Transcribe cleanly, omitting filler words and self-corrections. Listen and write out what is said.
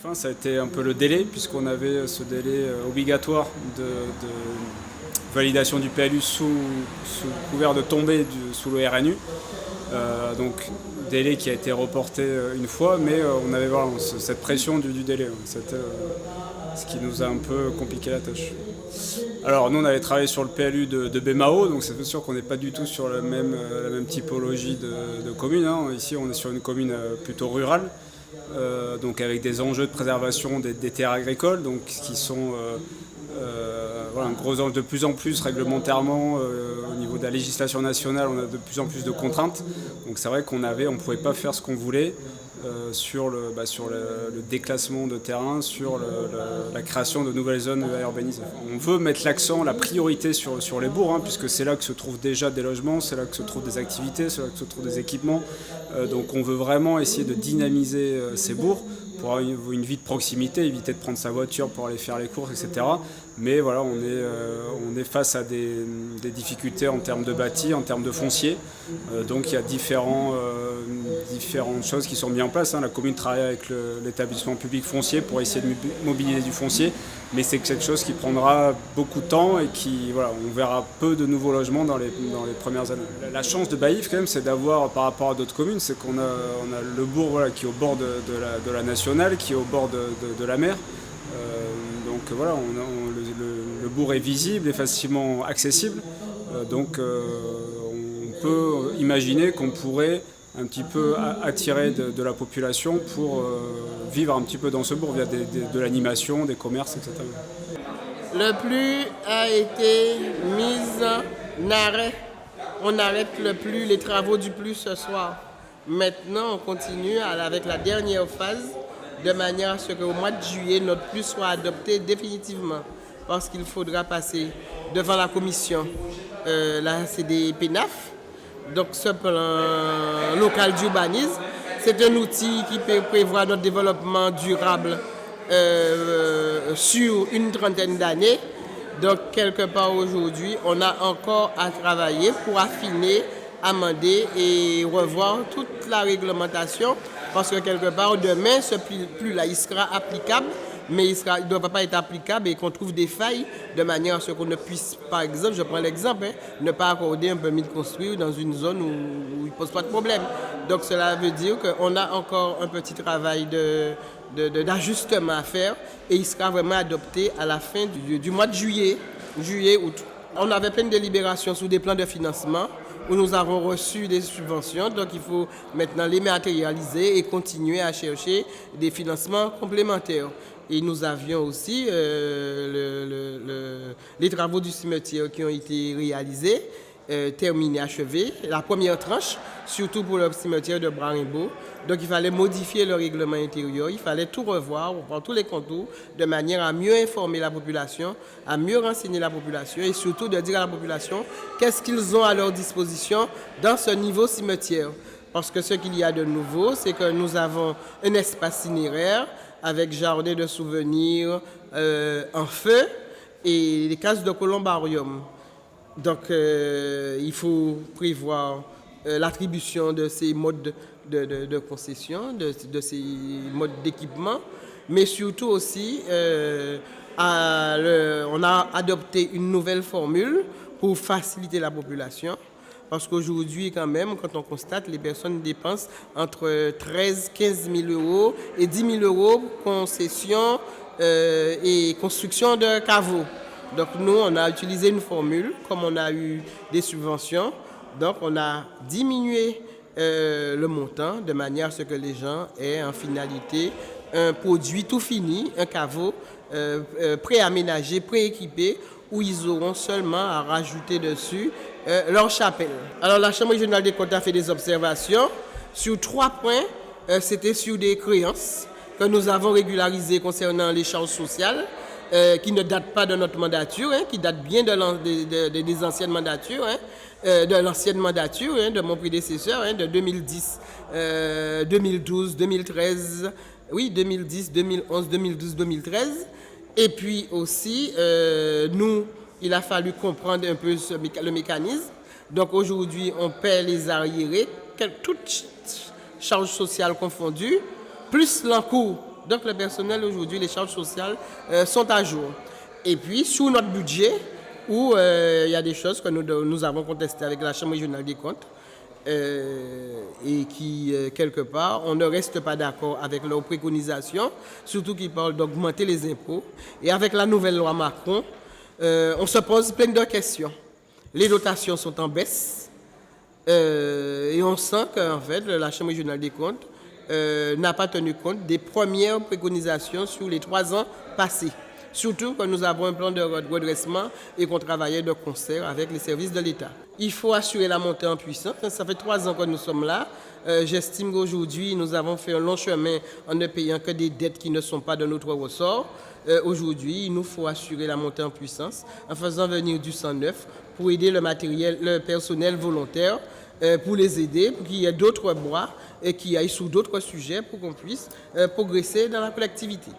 Enfin, ça a été un peu le délai, puisqu'on avait ce délai obligatoire de validation du PLU sous couvert de tomber sous le RNU. Donc délai qui a été reporté une fois, mais on avait voilà, cette pression du délai. C'était ce qui nous a un peu compliqué la tâche. Alors nous on avait travaillé sur le PLU de Bémao, donc c'est sûr qu'on n'est pas du tout sur la même typologie de commune. Hein. Ici on est sur une commune plutôt rurale, donc avec des enjeux de préservation des terres agricoles, donc qui sont voilà, un gros enjeu de plus en plus réglementairement au niveau de la législation nationale, on a de plus en plus de contraintes. Donc c'est vrai qu'on ne pouvait pas faire ce qu'on voulait sur le déclassement de terrain, sur la création de nouvelles zones à urbaniser. On veut mettre l'accent, la priorité sur les bourgs, hein, puisque c'est là que se trouvent déjà des logements, c'est là que se trouvent des activités, c'est là que se trouvent des équipements. Donc on veut vraiment essayer de dynamiser ces bourgs pour avoir une vie de proximité, éviter de prendre sa voiture pour aller faire les courses, etc. Mais voilà, on est face à des difficultés en termes de bâti, en termes de foncier. Donc il y a différentes choses qui sont mises en place. Hein. La commune travaille avec l'établissement public foncier pour essayer de mobiliser du foncier. Mais c'est quelque chose qui prendra beaucoup de temps et on verra peu de nouveaux logements dans les premières années. La chance de Baïf, quand même, c'est d'avoir, par rapport à d'autres communes, c'est qu'on a le bourg qui est au bord de la nationale, qui est au bord de la mer. Donc voilà, le bourg est visible et facilement accessible. Donc on peut imaginer qu'on pourrait un petit peu attirer de la population pour vivre un petit peu dans ce bourg via de l'animation, des commerces, etc. Le plus a été mis en arrêt. On arrête le plus, les travaux du plus ce soir. Maintenant, on continue avec la dernière phase de manière à ce qu'au mois de juillet, notre plus soit adopté définitivement. Parce qu'il faudra passer devant la commission. Là, c'est des PNAF. Donc, ce plan local d'urbanisme, c'est un outil qui peut prévoir notre développement durable sur une trentaine d'années. Donc, quelque part aujourd'hui, on a encore à travailler pour affiner, amender et revoir toute la réglementation. Parce que quelque part, demain, ce plus-là, il sera applicable, mais il ne doit pas être applicable et qu'on trouve des failles de manière à ce qu'on ne puisse, par exemple, je prends l'exemple, ne pas accorder un permis de construire dans une zone où il ne pose pas de problème. Donc cela veut dire qu'on a encore un petit travail d'ajustement à faire et il sera vraiment adopté à la fin du mois de juillet-août. On avait plein de délibérations sur des plans de financement où nous avons reçu des subventions, donc il faut maintenant les matérialiser et continuer à chercher des financements complémentaires. Et nous avions aussi les travaux du cimetière qui ont été réalisés, terminés, achevés. La première tranche, surtout pour le cimetière de Brarimbault. Donc il fallait modifier le règlement intérieur, il fallait tout revoir tous les contours, de manière à mieux informer la population, à mieux renseigner la population et surtout de dire à la population qu'est-ce qu'ils ont à leur disposition dans ce niveau cimetière. Parce que ce qu'il y a de nouveau, c'est que nous avons un espace cinéraire avec jardin de souvenirs en feu et des cases de columbarium. Donc il faut prévoir l'attribution de ces modes de concession, de ces modes d'équipement, mais surtout aussi on a adopté une nouvelle formule pour faciliter la population. Parce qu'aujourd'hui, quand même, quand on constate, les personnes dépensent entre 15 000 euros et 10 000 euros pour concession et construction de caveaux. Donc nous, on a utilisé une formule, comme on a eu des subventions, donc on a diminué le montant de manière à ce que les gens aient en finalité un produit tout fini, un caveau préaménagé, prééquipé, où ils auront seulement à rajouter dessus leur chapelle. Alors la Chambre régionale des comptes a fait des observations sur 3 points. C'était sur des créances que nous avons régularisées concernant les charges sociales, qui ne datent pas de notre mandature, qui datent bien des anciennes mandatures, de l'ancienne mandature, de mon prédécesseur, de 2010, 2012, 2013, oui, 2010, 2011, 2012, 2013. Et puis aussi, il a fallu comprendre un peu le mécanisme. Donc aujourd'hui, on paie les arriérés, toutes charges sociales confondues, plus l'encours Donc le personnel aujourd'hui, les charges sociales sont à jour. Et puis sur notre budget, où il y a des choses que nous avons contestées avec la Chambre régionale des comptes, et qui, quelque part, on ne reste pas d'accord avec leurs préconisations, surtout qu'ils parlent d'augmenter les impôts. Et avec la nouvelle loi Macron, on se pose plein de questions. Les dotations sont en baisse et on sent qu'en fait, la Chambre régionale des comptes n'a pas tenu compte des premières préconisations sur les 3 ans passés. Surtout quand nous avons un plan de redressement et qu'on travaillait de concert avec les services de l'État. Il faut assurer la montée en puissance. Ça fait 3 ans que nous sommes là. J'estime qu'aujourd'hui, nous avons fait un long chemin en ne payant que des dettes qui ne sont pas de notre ressort. Aujourd'hui, il nous faut assurer la montée en puissance en faisant venir du sang neuf pour aider le personnel volontaire, pour les aider, pour qu'il y ait d'autres bois et qui aillent sur d'autres sujets pour qu'on puisse progresser dans la collectivité.